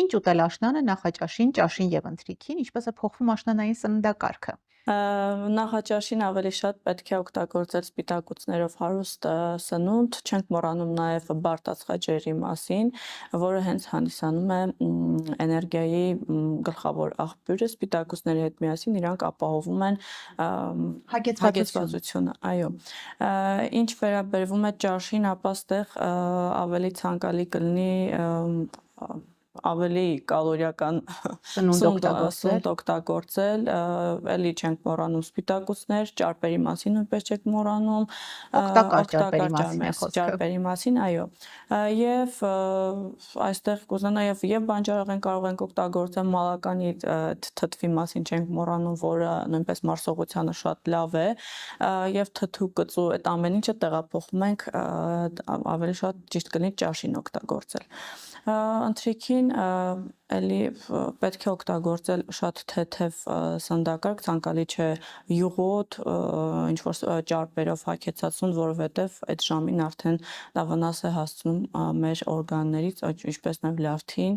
Ինչ ուտել աշնանը նախաճաշին, ճաշին եւ ընթրիքին, ինչպես է փոխվում աշնանային սննդակարգը։ Նախաճաշին ավելի շատ պետք է օգտագործել սպիտակուցներով հարուստ սնունդ, չենք մոռանում նաև բարտացխաջերի մասին, որը հենց հանդիսանում է էներգիայի գլխավոր աղբյուրը, սպիտակուցների հետ միասին իրանք ապահովում են հագեցվածությունը, այո։ Ինչ վերաբերվում է ճաշին, ապա ստեղ ավելի ցանկալի կլինի ավելի կալորիական սնունդ օգտագործել, էլի չենք մոռանում սպիտակուցներ, ճարպերի մասին նույնպես չենք մոռանում, օգտակար ճարպերի մասին, այո։ Եվ այստեղ կուզենա եւ բանջարեղեն կարող ենք օգտագործել, մալականի թթվի մասին չենք մոռանում, որը նույնպես մարսողությանը շատ լավ է, եւ թթու կծու այդ ամեն ինչը տեղափոխում ենք ավելի շատ ճիշտ կլինի ճաշին օգտագործել։ Ընթրիքին էլի պետք է օգտագործել շատ թեթև սննդակարգ, ցանկալի չէ յուղոտ, ինչ որ ճարպերով հագեցածուն, որովհետև այդ ժամին արդեն դա վնաս է հասցնում մեր օրգաններից, ինչպես նաև լյարդին,